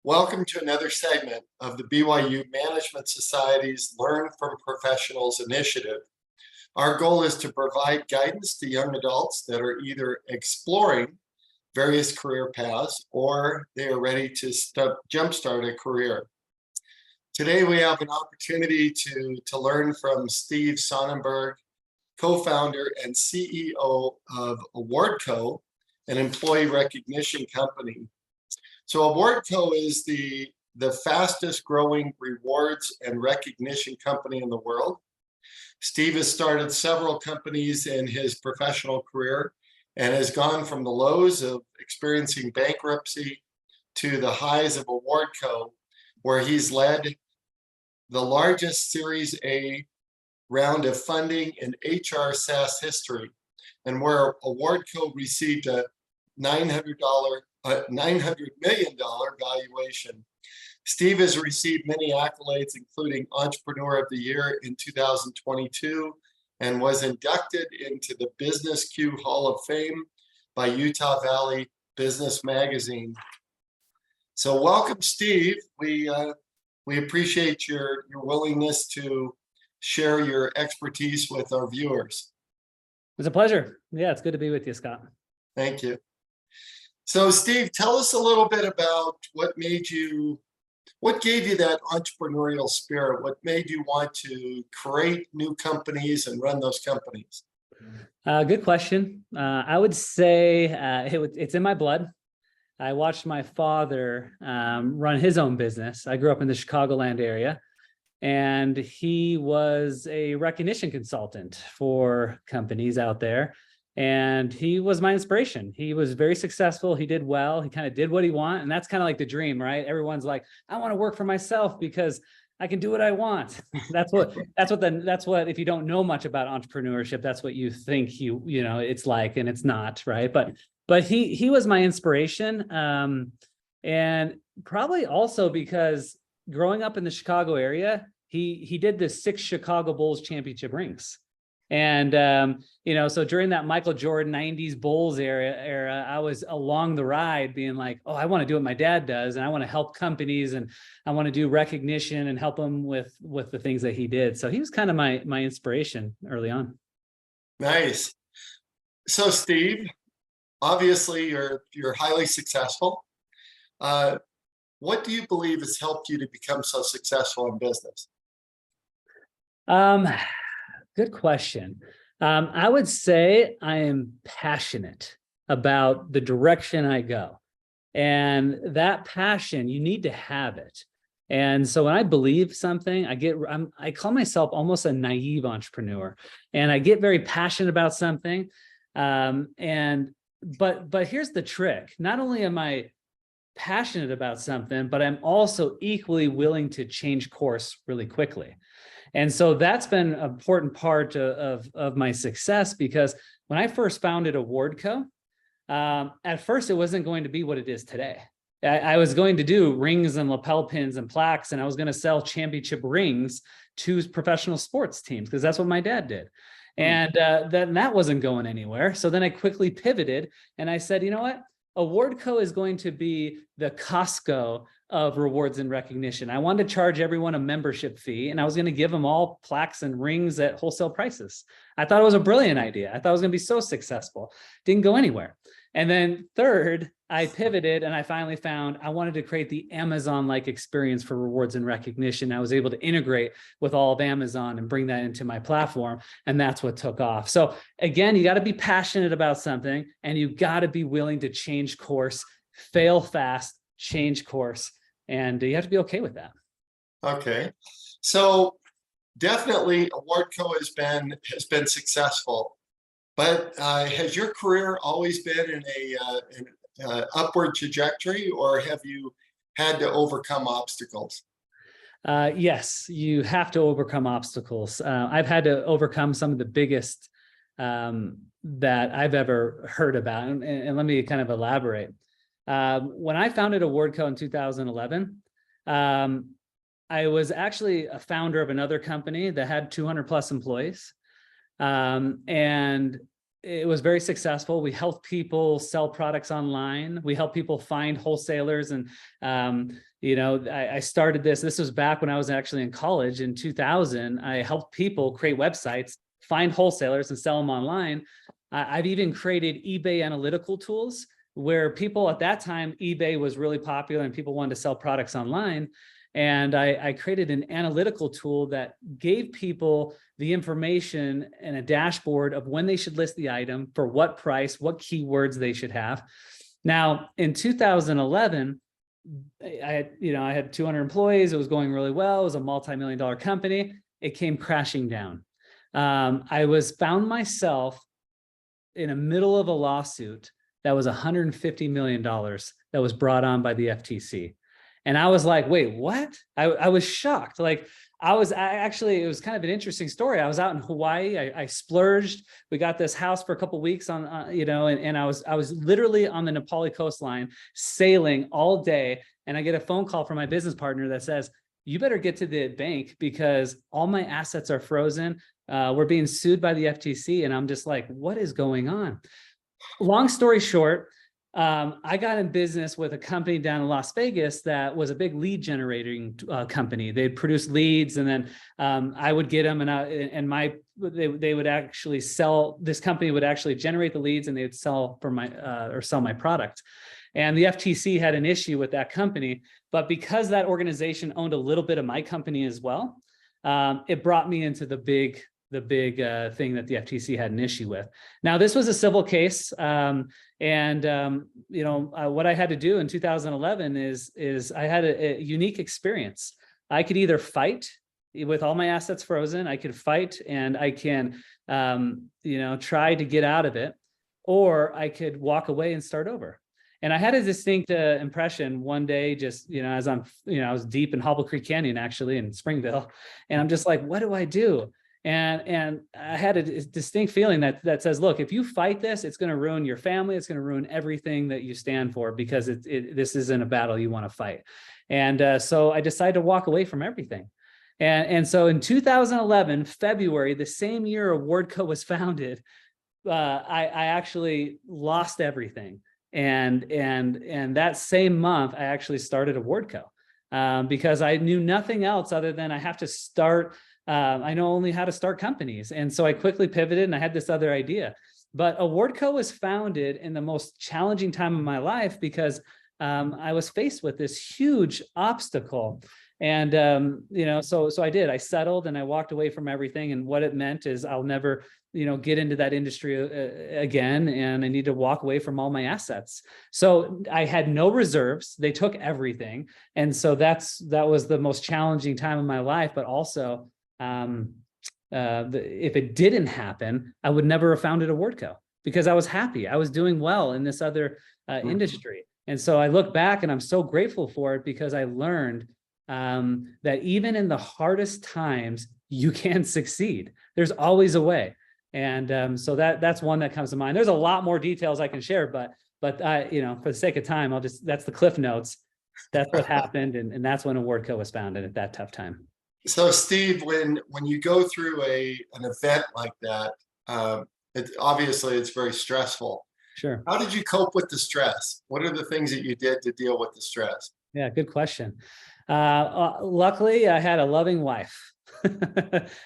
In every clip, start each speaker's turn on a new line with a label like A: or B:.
A: Welcome to another segment of the BYU Management Society's Learn from Professionals initiative. Our goal is to provide guidance to young adults that are either exploring various career paths or they are ready to jumpstart a career. Today we have an opportunity to learn from Steve Sonnenberg, co-founder and CEO of Awardco, an employee recognition company. So Awardco is the fastest growing rewards and recognition company in the world. Steve has started several companies in his professional career and has gone from the lows of experiencing bankruptcy to the highs of Awardco, where he's led the largest Series A round of funding in HR SaaS history, and where Awardco received a $900 million valuation. Steve has received many accolades, including Entrepreneur of the Year in 2022, and was inducted into the BusinessQ Hall of Fame by Utah Valley Business Magazine. So welcome, Steve. We appreciate your willingness to share your expertise with our viewers.
B: It's a pleasure. Yeah, it's good to be with you, Scott.
A: Thank you. So Steve, tell us a little bit about what gave you that entrepreneurial spirit? What made you want to create new companies and run those companies?
B: Good question. I would say it's in my blood. I watched my father run his own business. I grew up in the Chicagoland area, and he was a recognition consultant for companies out there. And he was my inspiration. He was very successful. He did well. He kind of did what he wanted. And that's kind of like the dream, right? Everyone's like, I want to work for myself because I can do what I want. That's what, if you don't know much about entrepreneurship, that's what you think it's like, and it's not, right? But he was my inspiration. And probably also because growing up in the Chicago area, he did the 6 Chicago Bulls championship rings. And, so during that Michael Jordan 90s Bulls era, I was along the ride being like, oh, I want to do what my dad does. And I want to help companies, and I want to do recognition and help them with the things that he did. So he was kind of my inspiration early on.
A: Nice. So Steve, obviously you're highly successful. What do you believe has helped you to become so successful in business?
B: Good question. I would say I am passionate about the direction I go. And that passion, you need to have it. And so when I believe something, I call myself almost a naive entrepreneur. And I get very passionate about something. But here's the trick. Not only am I passionate about something, but I'm also equally willing to change course really quickly. And so that's been an important part of my success, because when I first founded Awardco, at first it wasn't going to be what it is today. I was going to do rings and lapel pins and plaques, and I was going to sell championship rings to professional sports teams, because that's what my dad did. And then that wasn't going anywhere. So then I quickly pivoted and I said, you know what? Awardco is going to be the Costco of rewards and recognition. I wanted to charge everyone a membership fee, and I was going to give them all plaques and rings at wholesale prices. I thought it was a brilliant idea. I thought it was going to be so successful. Didn't go anywhere. And then third, I pivoted and I finally found I wanted to create the Amazon-like experience for rewards and recognition. I was able to integrate with all of Amazon and bring that into my platform. And that's what took off. So again, you got to be passionate about something, and you got to be willing to change course, fail fast, change course. And you have to be okay with that. Okay.
A: So definitely Awardco has been successful, but has your career always been in an upward trajectory, or have you had to overcome obstacles?
B: Yes, you have to overcome obstacles. I've had to overcome some of the biggest that I've ever heard about. And let me kind of elaborate. When I founded Awardco in 2011, I was actually a founder of another company that had 200 plus employees. And it was very successful. We helped people sell products online. We helped people find wholesalers and I started this was back when I was actually in college in 2000. I helped people create websites, find wholesalers and sell them online. I've even created eBay analytical tools where people at that time, eBay was really popular and people wanted to sell products online. And I created an analytical tool that gave people the information and a dashboard of when they should list the item, for what price, what keywords they should have. Now, in 2011, I had 200 employees. It was going really well. It was a multi-million-dollar company. It came crashing down. I found myself in the middle of a lawsuit that was $150 million that was brought on by the FTC. And I was like, wait, what? I was shocked. Like it was kind of an interesting story. I was out in Hawaii. I splurged. We got this house for a couple of weeks and I was literally on the Nepali coastline sailing all day. And I get a phone call from my business partner that says, you better get to the bank because all my assets are frozen. We're being sued by the FTC. And I'm just like, what is going on? Long story short, I got in business with a company down in Las Vegas that was a big lead generating company. They'd produce leads, and then I would get them, they would actually sell. This company would actually generate the leads, and they would sell sell my product. And the FTC had an issue with that company, but because that organization owned a little bit of my company as well, it brought me into the big thing that the FTC had an issue with. Now, this was a civil case. What I had to do in 2011 is I had a unique experience. I could either fight with all my assets frozen, I could fight and I can, try to get out of it, or I could walk away and start over. And I had a distinct impression one day, just, as I was deep in Hobble Creek Canyon, actually in Springville. And I'm just like, what do I do? And I had a distinct feeling that says, look, if you fight this, it's going to ruin your family. It's going to ruin everything that you stand for, because this isn't a battle you want to fight. And so I decided to walk away from everything. And so in 2011, February, the same year Awardco was founded, I actually lost everything. And that same month, I actually started Awardco because I knew nothing else other than I have to start. I know only how to start companies. And so I quickly pivoted and I had this other idea. But Awardco was founded in the most challenging time of my life because I was faced with this huge obstacle. And, so I did. I settled and I walked away from everything. And what it meant is I'll never, get into that industry again. And I need to walk away from all my assets. So I had no reserves. They took everything. And so that was the most challenging time of my life. But also, if it didn't happen, I would never have founded Awardco because I was happy. I was doing well in this other industry. And so I look back and I'm so grateful for it because I learned that even in the hardest times, you can succeed. There's always a way. And so that's one that comes to mind. There's a lot more details I can share, but for the sake of time, that's the cliff notes. That's what happened. And that's when Awardco was founded at that tough time.
A: So Steve, when you go through an event like that, obviously it's very stressful.
B: Sure.
A: How did you cope with the stress? What are the things that you did to deal with the stress?
B: Yeah, good question. Luckily, I had a loving wife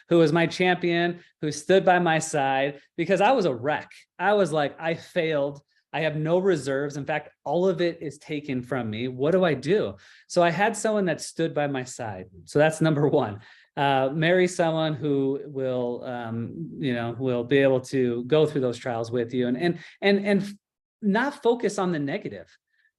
B: who was my champion, who stood by my side because I was a wreck. I was like, I failed. I have no reserves. In fact, all of it is taken from me. What do I do? So I had someone that stood by my side. So that's number one. Marry someone who will be able to go through those trials with you and not focus on the negative.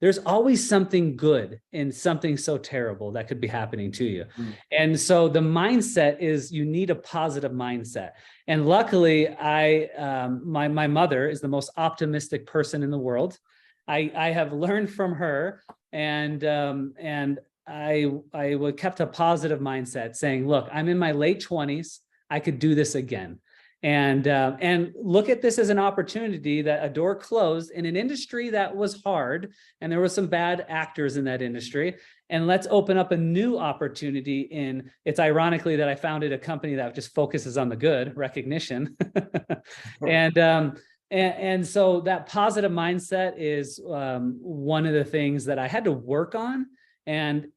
B: There's always something good in something so terrible that could be happening to you. And so the mindset is you need a positive mindset. And luckily, my mother is the most optimistic person in the world. I have learned from her, and I kept a positive mindset, saying, "Look, I'm in my late 20s. I could do this again." And look at this as an opportunity that a door closed in an industry that was hard, and there were some bad actors in that industry. And let's open up a new opportunity it's ironically that I founded a company that just focuses on the good, recognition. And so that positive mindset is one of the things that I had to work on And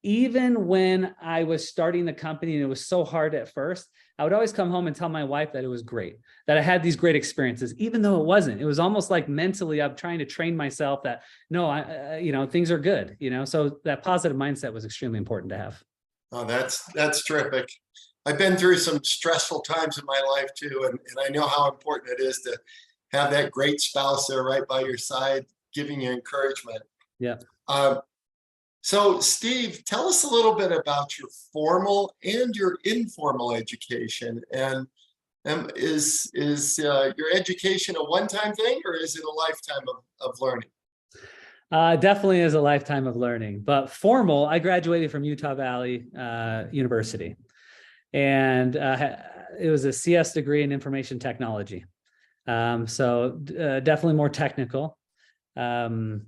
B: even when I was starting the company and it was so hard at first, I would always come home and tell my wife that it was great, that I had these great experiences, even though it wasn't. It was almost like mentally I'm trying to train myself that no, things are good, so that positive mindset was extremely important to have.
A: Oh, that's terrific. I've been through some stressful times in my life too, and I know how important it is to have that great spouse there right by your side, giving you encouragement.
B: Yeah.
A: So Steve, tell us a little bit about your formal and your informal education. And is your education a one-time thing, or is it a lifetime of learning?
B: Definitely is a lifetime of learning, but formal, I graduated from Utah Valley University, and it was a CS degree in information technology. So definitely more technical. And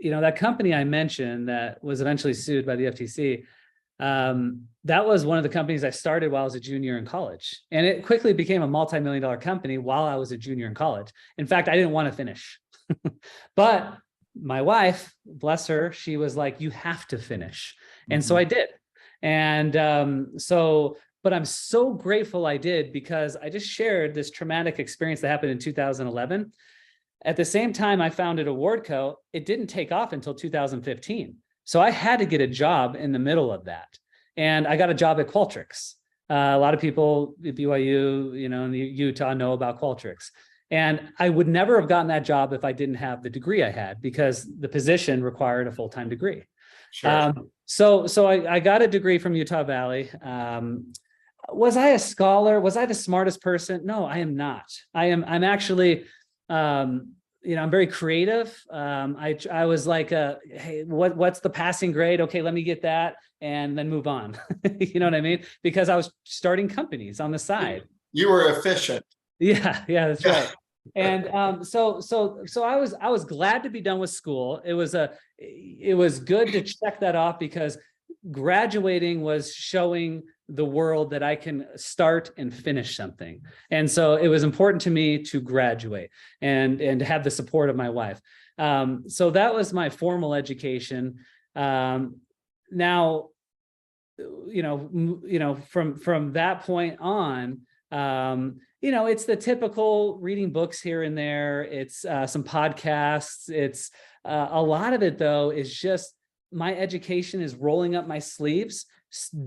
B: that company I mentioned that was eventually sued by the FTC, that was one of the companies I started while I was a junior in college. And it quickly became a multi-million-dollar company while I was a junior in college. In fact, I didn't want to finish. But my wife, bless her, she was like, you have to finish. And so I did. And but I'm so grateful I did, because I just shared this traumatic experience that happened in 2011. At the same time I founded Awardco, it didn't take off until 2015. So I had to get a job in the middle of that. And I got a job at Qualtrics. A lot of people at BYU, in Utah know about Qualtrics. And I would never have gotten that job if I didn't have the degree I had, because the position required a full-time degree.
A: Sure.
B: So I got a degree from Utah Valley. Was I a scholar? Was I the smartest person? No, I am not. I'm actually, I'm very creative. I was like, hey, what's the passing grade? Okay, let me get that and then move on. You know what I mean? Because I was starting companies on the side.
A: You were efficient.
B: Yeah, that's right. And so I was glad to be done with school. It was good to check that off, because graduating was showing the world that I can start and finish something. And so it was important to me to graduate and to have the support of my wife. So that was my formal education. Now, from that point on, it's the typical reading books here and there. It's some podcasts. It's a lot of it, though, is just my education is rolling up my sleeves,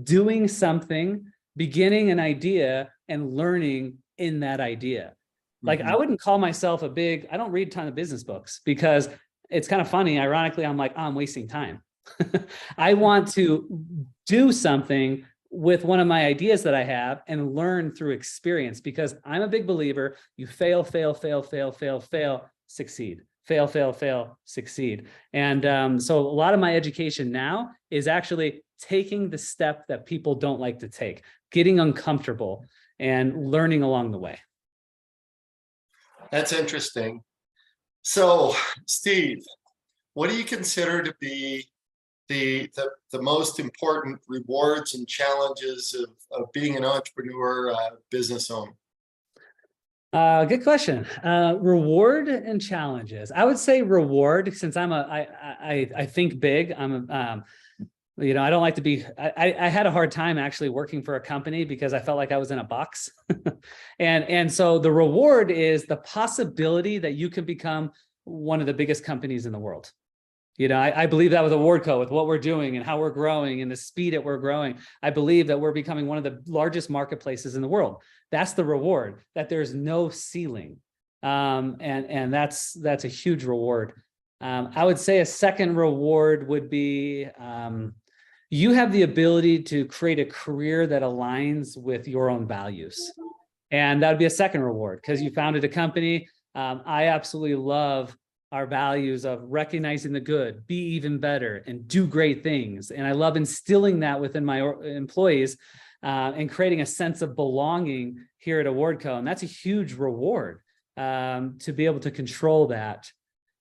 B: doing something, beginning an idea, and learning in that idea. Like, I wouldn't call myself I don't read a ton of business books, because it's kind of funny. Ironically, I'm like, oh, I'm wasting time. I want to do something with one of my ideas that I have and learn through experience, because I'm a big believer, you fail, succeed. Fail, succeed. And so a lot of my education now is actually taking the step that people don't like to take, getting uncomfortable and learning along the way.
A: That's interesting. So, Steve, what do you consider to be the most important rewards and challenges of being an entrepreneur, business owner?
B: Good question. Reward and challenges. I would say reward, since I think big. I don't like to be, I had a hard time actually working for a company, because I felt like I was in a box. And so the reward is the possibility that you can become one of the biggest companies in the world. I believe that with Awardco, with what we're doing and how we're growing and the speed that we're growing, I believe that we're becoming one of the largest marketplaces in the world. That's the reward, that there's no ceiling. And that's a huge reward. I would say a second reward would be, you have the ability to create a career that aligns with your own values. And that would be a second reward, because you founded a company. I absolutely love our values of recognizing the good, be even better, and do great things. And I love instilling that within my employees, and creating a sense of belonging here at Awardco. And that's a huge reward, to be able to control that.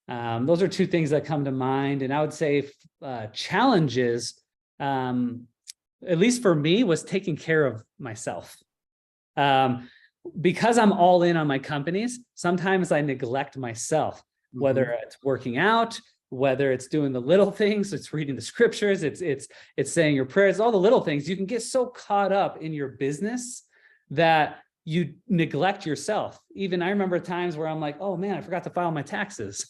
B: Those are two things that come to mind. And I would say challenges, at least for me, was taking care of myself. Because I'm all in on my companies, sometimes I neglect myself, whether it's working out, whether it's doing the little things, it's reading the scriptures, it's saying your prayers, all the little things. You can get so caught up in your business that you neglect yourself. Even I remember times where I'm like, oh man, I forgot to file my taxes.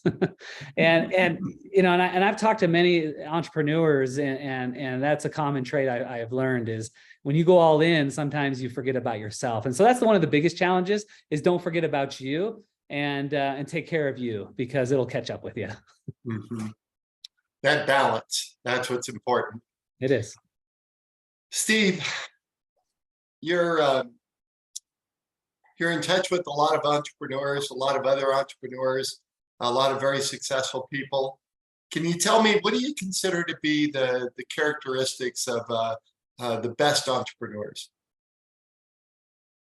B: and you know, and I've talked to many entrepreneurs, and that's a common trait I have learned is when you go all in, sometimes you forget about yourself. And so that's one of the biggest challenges is don't forget about you and take care of you, because it'll catch up with you.
A: Mhm. That balance, that's what's important.
B: It is.
A: Steve, you're in touch with a lot of entrepreneurs, a lot of other entrepreneurs, a lot of very successful people. Can you tell me, what do you consider to be the characteristics of the best entrepreneurs?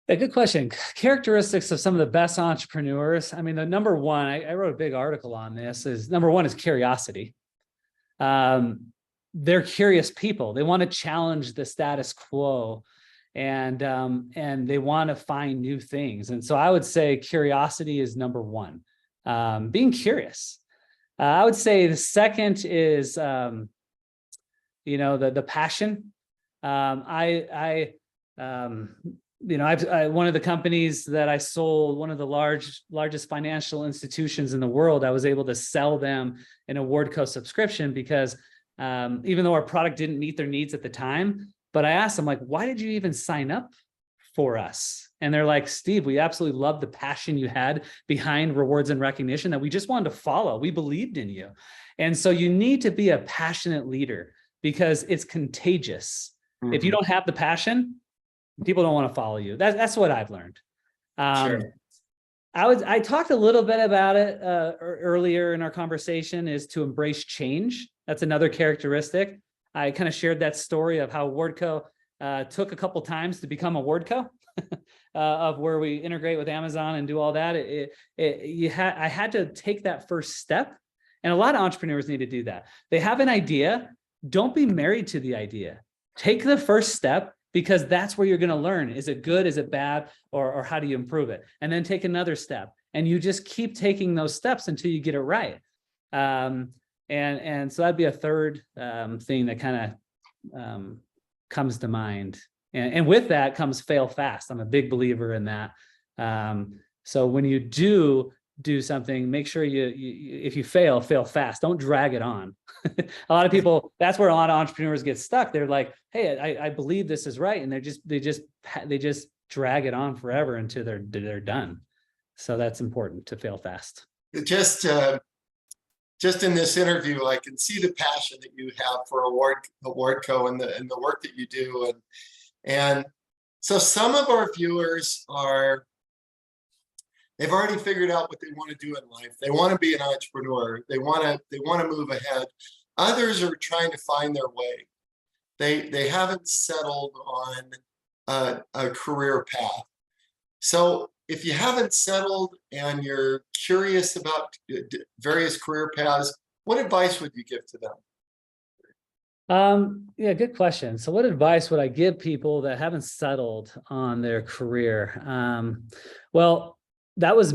B: A good question. Characteristics of some of the best entrepreneurs. I mean, the number one, I wrote a big article on this, is number one is curiosity. They're curious people. They want to challenge the status quo, and they want to find new things. And so I would say curiosity is number one. Being curious. I would say the second is, the passion. One of the companies that I sold, one of the largest financial institutions in the world, I was able to sell them an Awardco subscription because even though our product didn't meet their needs at the time, but I asked them, like, why did you even sign up for us? And they're like, Steve, we absolutely love the passion you had behind rewards and recognition that we just wanted to follow. We believed in you. And so you need to be a passionate leader because it's contagious. Mm-hmm. If you don't have the passion, people don't want to follow you. That's what I've learned.
A: Sure.
B: I talked a little bit about it earlier in our conversation, is to embrace change. That's another characteristic. I kind of shared that story of how Awardco took a couple times to become Awardco, of where we integrate with Amazon and do all that. I had to take that first step, and a lot of entrepreneurs need to do that. They have an idea. Don't be married to the idea. Take the first step, because that's where you're going to learn. Is it good? Is it bad? Or how do you improve it? And then take another step. And you just keep taking those steps until you get it right. And so that'd be a third thing that kind of comes to mind. And with that comes fail fast. I'm a big believer in that. So when you do something, make sure if you fail fast. Don't drag it on. A lot of people, that's where a lot of entrepreneurs get stuck. They're like, hey, I believe this is right. And they just drag it on forever until they're done. So that's important, to fail fast. Just
A: in this interview, I can see the passion that you have for Awardco and the work that you do. And so some of our viewers they've already figured out what they want to do in life. They want to be an entrepreneur. They want to move ahead. Others are trying to find their way. They haven't settled on a career path. So if you haven't settled and you're curious about various career paths, what advice would you give to them?
B: Yeah, good question. So what advice would I give people that haven't settled on their career? Well, that was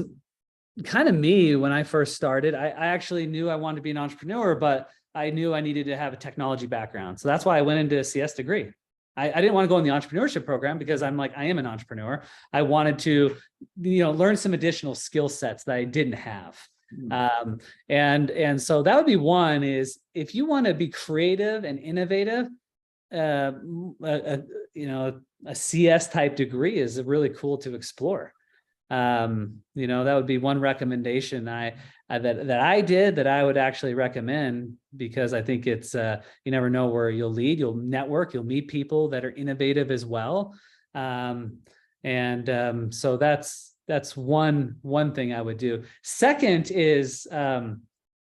B: kind of me when I first started. I actually knew I wanted to be an entrepreneur, but I knew I needed to have a technology background. So that's why I went into a CS degree. I didn't want to go in the entrepreneurship program because I'm like, I am an entrepreneur. I wanted to, learn some additional skill sets that I didn't have. And so that would be one, is if you want to be creative and innovative, a CS type degree is really cool to explore. That would be one recommendation that I did, that I would actually recommend, because I think it's, you never know where you'll lead. You'll network, you'll meet people that are innovative as well. So that's one thing I would do. Second is,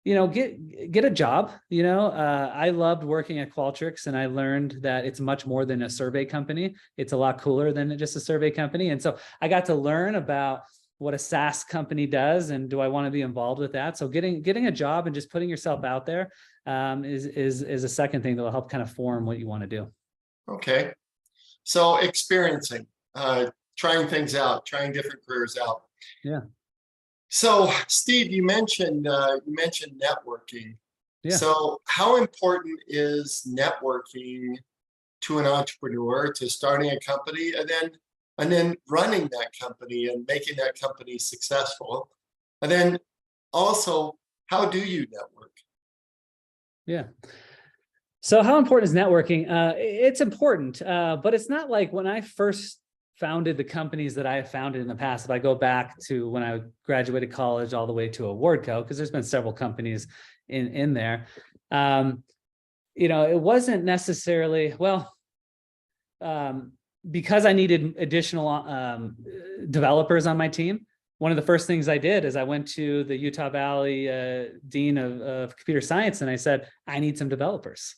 B: get a job. I loved working at Qualtrics, and I learned that it's much more than a survey company. It's a lot cooler than just a survey company. And so I got to learn about what a SaaS company does, and do I want to be involved with that? So getting a job and just putting yourself out there is a second thing that will help kind of form what you want to do.
A: Okay. So experiencing, trying things out, trying different careers out.
B: Yeah.
A: So, Steve, you mentioned networking.
B: Yeah.
A: So, how important is networking to an entrepreneur to starting a company and then running that company and making that company successful? And then also, how do you network?
B: Yeah. So how important is networking? It's important, but it's not like when I first founded the companies that I have founded in the past. If I go back to when I graduated college all the way to Awardco, because there's been several companies in there, it wasn't necessarily, because I needed additional developers on my team. One of the first things I did is I went to the Utah Valley Dean of Computer Science and I said, I need some developers.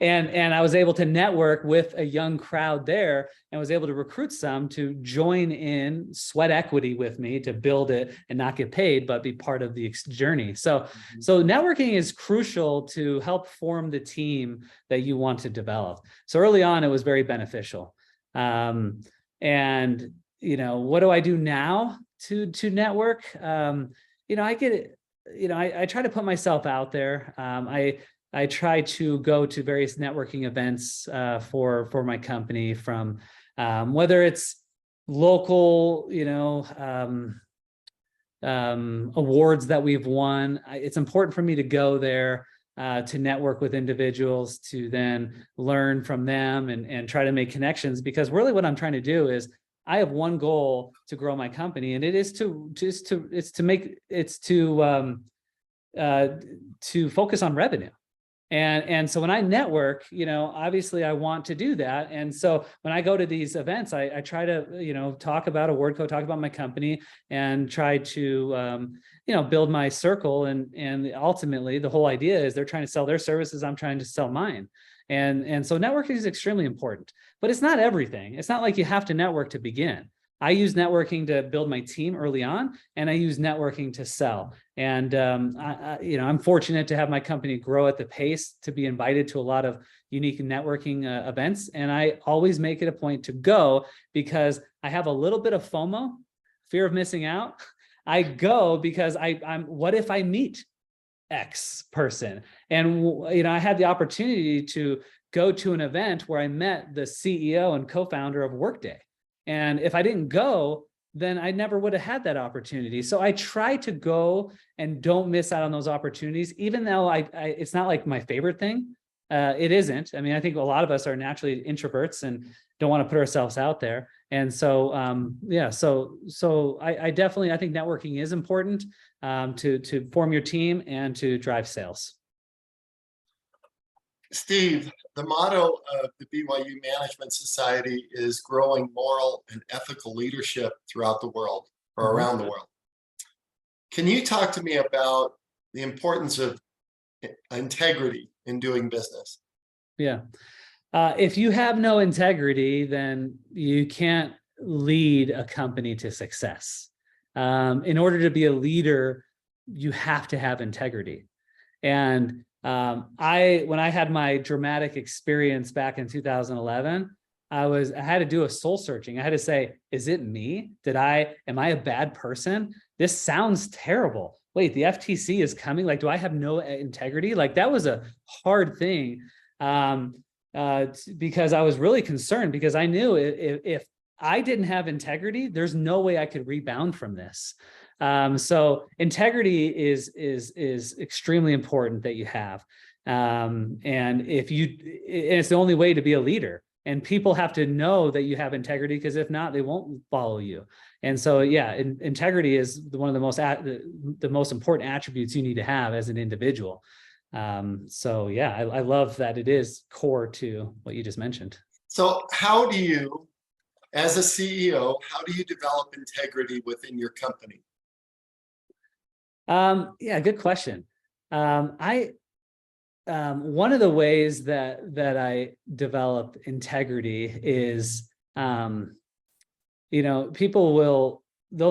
B: and I was able to network with a young crowd there and was able to recruit some to join in sweat equity with me to build it and not get paid, but be part of the journey. So networking is crucial to help form the team that you want to develop. So early on, it was very beneficial. And what do I do now to network? I get it. I try to put myself out there. I try to go to various networking events for my company, from whether it's local, awards that we've won. It's important for me to go there to network with individuals, to then learn from them and try to make connections, because really what I'm trying to do is I have one goal to grow my company, and it is to focus on revenue. And so when I network, obviously I want to do that. And so when I go to these events, I try to, talk about Awardco, talk about my company, and try to, build my circle. And ultimately the whole idea is they're trying to sell their services. I'm trying to sell mine. And so networking is extremely important, but it's not everything. It's not like you have to network to begin. I use networking to build my team early on, and I use networking to sell. And I'm fortunate to have my company grow at the pace to be invited to a lot of unique networking events. And I always make it a point to go because I have a little bit of FOMO, fear of missing out. I go because I'm. What if I meet X person? And I had the opportunity to go to an event where I met the CEO and co-founder of Workday. And if I didn't go, then I never would have had that opportunity. So I try to go and don't miss out on those opportunities, even though it's not like my favorite thing. It isn't. I mean, I think a lot of us are naturally introverts and don't want to put ourselves out there. And so, I definitely, I think networking is important to form your team and to drive sales.
A: Steve, the motto of the BYU Management Society is growing moral and ethical leadership throughout the world, or around the world. Can you talk to me about the importance of integrity in doing business?
B: Yeah. If you have no integrity, then you can't lead a company to success. In order to be a leader, you have to have integrity. And when I had my dramatic experience back in 2011, I had to do a soul searching. I had to say, is it me? Am I a bad person? This sounds terrible. Wait, the FTC is coming. Like, do I have no integrity? Like, that was a hard thing because I was really concerned, because I knew if I didn't have integrity, there's no way I could rebound from this. So integrity is extremely important that you have. And it's the only way to be a leader, and people have to know that you have integrity, because if not, they won't follow you. And so, integrity is one of the most important attributes you need to have as an individual. I love that it is core to what you just mentioned.
A: So how do you, as a CEO, how do you develop integrity within your company?
B: Good question. One of the ways that I develop integrity is, they'll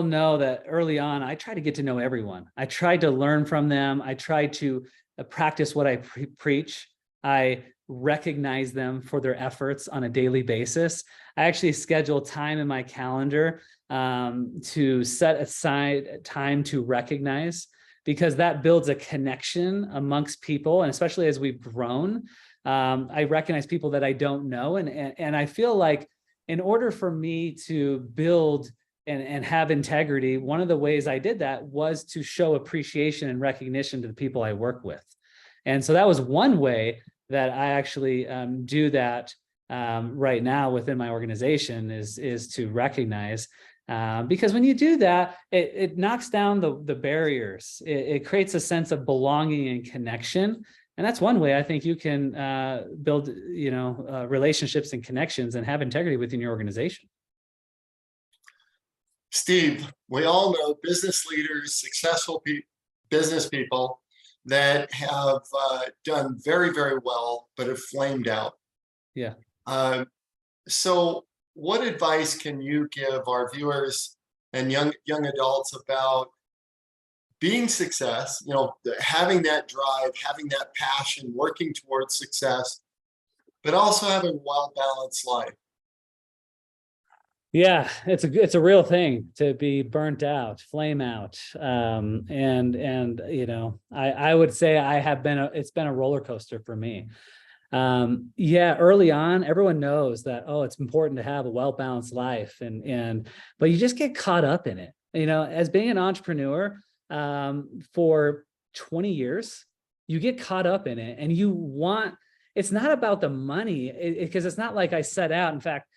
B: know that early on, I try to get to know everyone. I try to learn from them. I try to practice what I preach. I recognize them for their efforts on a daily basis. I actually schedule time in my calendar to set aside time to recognize, because that builds a connection amongst people. And especially as we've grown, I recognize people that I don't know. And I feel like in order for me to build and have integrity, one of the ways I did that was to show appreciation and recognition to the people I work with. And so that was one way that I actually do that right now within my organization is to recognize. Because when you do that, it knocks down the barriers. It creates a sense of belonging and connection. And that's one way I think you can build, relationships and connections and have integrity within your organization.
A: Steve, we all know business leaders, successful business people that have done very, very well, but have flamed out.
B: Yeah.
A: So what advice can you give our viewers and young adults about being success, having that drive, having that passion, working towards success, but also having a well-balanced life?
B: Yeah, it's a real thing to be burnt out, flame out. I would say it's been a roller coaster for me. Early on, everyone knows that, it's important to have a well-balanced life but you just get caught up in it. As being an entrepreneur, for 20 years, you get caught up in it and it's not about the money, because it's not like I set out, in fact,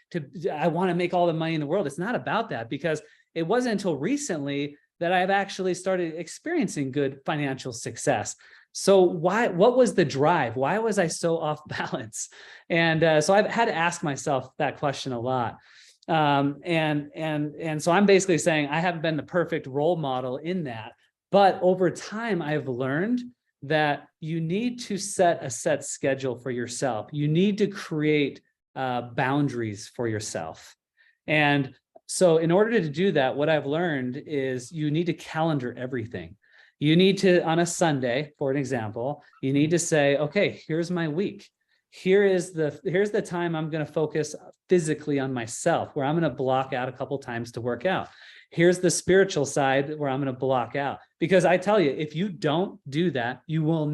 B: I want to make all the money in the world. It's not about that, because it wasn't until recently that I've actually started experiencing good financial success. So what was the drive? Why was I so off balance? And so I've had to ask myself that question a lot. And so I'm basically saying I haven't been the perfect role model in that, but over time I've learned that you need to set a set schedule for yourself. You need to create boundaries for yourself. And so in order to do that, what I've learned is you need to calendar everything. You need to, on a Sunday, for an example, you need to say, okay, here's my week. Here's the time I'm going to focus physically on myself, where I'm going to block out a couple times to work out. Here's the spiritual side where I'm going to block out. Because I tell you, if you don't do that, you'll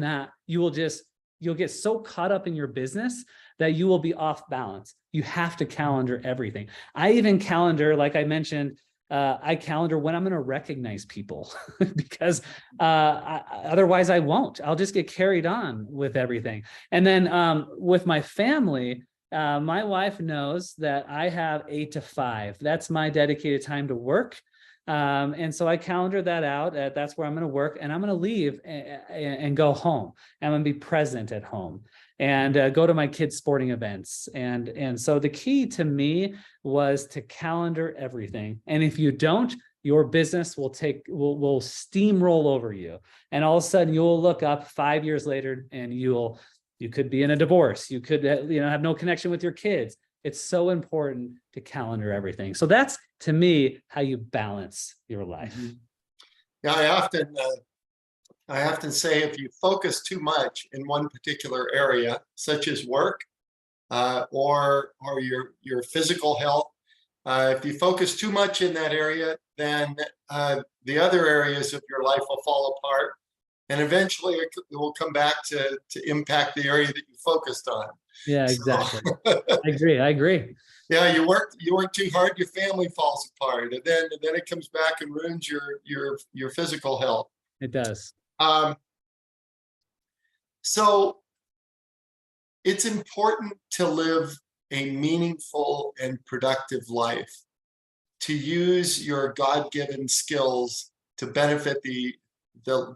B: get so caught up in your business that you will be off balance. You have to calendar everything. I even calendar, like I mentioned, I calendar when I'm going to recognize people because otherwise I won't. I'll just get carried on with everything. And then with my family, my wife knows that I have 8 to 5. That's my dedicated time to work. And so I calendar that out. That's where I'm going to work, and I'm going to leave and go home. I'm going to be present at home and go to my kids' sporting events. And so the key to me was to calendar everything. And if you don't, your business will steamroll over you. And all of a sudden you'll look up 5 years later and you could be in a divorce. You could have no connection with your kids. It's so important to calendar everything. So that's, to me, how you balance your life.
A: Yeah, I often say if you focus too much in one particular area, such as work or your physical health, if you focus too much in that area, then the other areas of your life will fall apart, and eventually it will come back to impact the area that you focused on.
B: Yeah, exactly. I agree.
A: Yeah, you work too hard, your family falls apart, and then it comes back and ruins your physical health.
B: It does.
A: So it's important to live a meaningful and productive life, to use your God-given skills to benefit the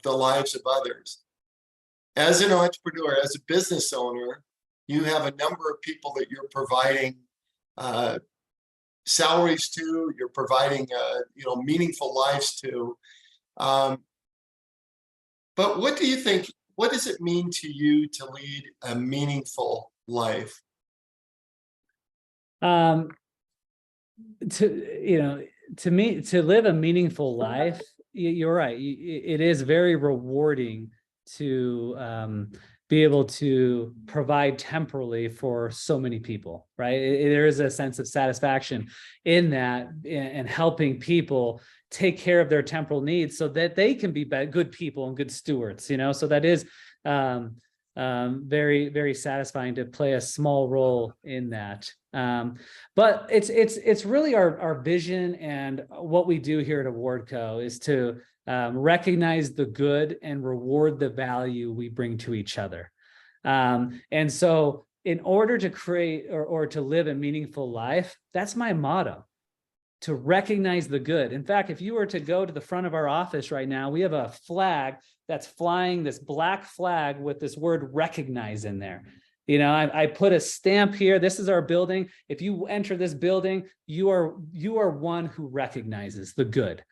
A: lives of others. As an entrepreneur, as a business owner, you have a number of people that you're providing salaries to, you're providing meaningful lives to. But what do you think, what does it mean to you to lead a meaningful life?
B: To me, to live a meaningful life, you're right. It is very rewarding to be able to provide temporally for so many people, right? There is a sense of satisfaction in that and helping people take care of their temporal needs so that they can be good people and good stewards, so that is very, very satisfying to play a small role in that. But it's really our vision, and what we do here at Awardco is to recognize the good and reward the value we bring to each other. And so in order to create or to live a meaningful life, that's my motto, to recognize the good. In fact, if you were to go to the front of our office right now, we have a flag that's flying, this black flag with this word recognize in there. I put a stamp here. This is our building. If you enter this building, you are one who recognizes the good.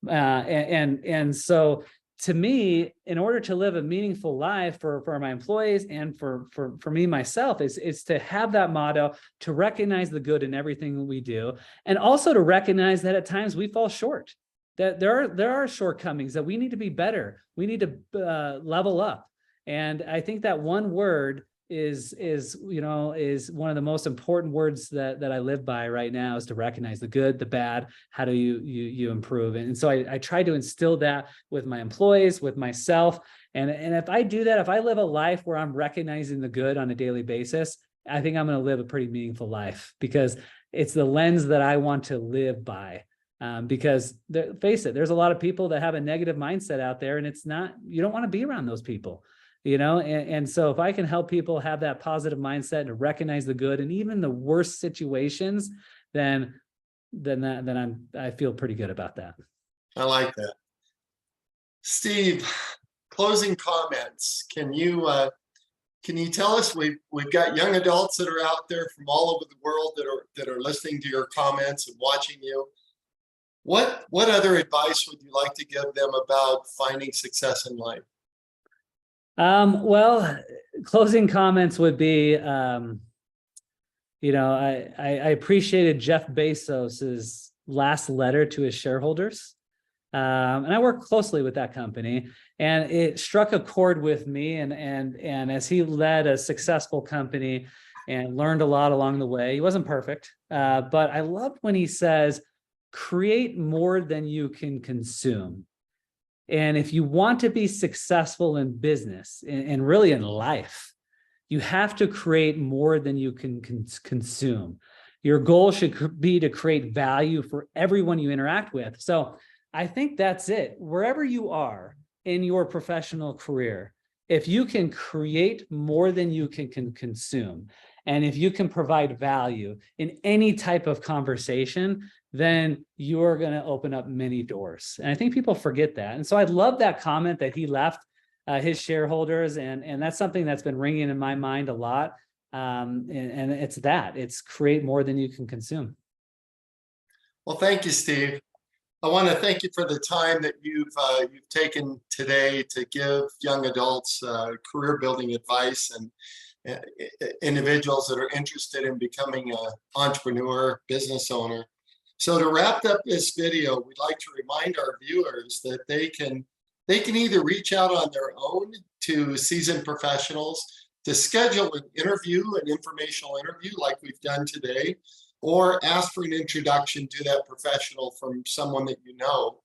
B: And so to me, in order to live a meaningful life for my employees and for me myself, is to have that motto, to recognize the good in everything we do, and also to recognize that at times we fall short, that there are shortcomings, that we need to be better, we need to level up. And I think that one word is one of the most important words that I live by right now, is to recognize the good, the bad. How do you improve? And so I try to instill that with my employees, with myself. And if I do that, if I live a life where I'm recognizing the good on a daily basis, I think I'm going to live a pretty meaningful life, because it's the lens that I want to live by. Because face it, there's a lot of people that have a negative mindset out there, and you don't want to be around those people. And so if I can help people have that positive mindset and recognize the good in even the worst situations, then I feel pretty good about that.
A: I like that. Steve, closing comments. Can you tell us, we've got young adults that are out there from all over the world that are listening to your comments and watching you. What other advice would you like to give them about finding success in life?
B: Well, closing comments would be, I appreciated Jeff Bezos's last letter to his shareholders. And I work closely with that company, and it struck a chord with me. And as he led a successful company and learned a lot along the way, he wasn't perfect, but I loved when he says, create more than you can consume. And if you want to be successful in business and really in life, you have to create more than you can consume. Your goal should be to create value for everyone you interact with. So I think that's it. Wherever you are in your professional career, if you can create more than you can consume, and if you can provide value in any type of conversation, then you're going to open up many doors. And I think people forget that. And so I love that comment that he left his shareholders. And that's something that's been ringing in my mind a lot. And it's create more than you can consume.
A: Well, thank you, Steve. I want to thank you for the time that you've taken today to give young adults career building advice, and individuals that are interested in becoming an entrepreneur, business owner. So to wrap up this video, we'd like to remind our viewers that they can either reach out on their own to seasoned professionals to schedule an informational interview like we've done today, or ask for an introduction to that professional from someone that you know.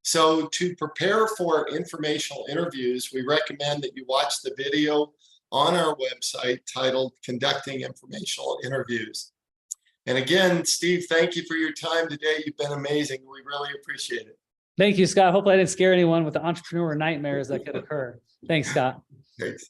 A: So to prepare for informational interviews, we recommend that you watch the video on our website titled Conducting Informational Interviews. And again, Steve, thank you for your time today. You've been amazing. We really appreciate it.
B: Thank you, Scott. Hopefully I didn't scare anyone with the entrepreneur nightmares that could occur. Thanks, Scott.
A: Thanks.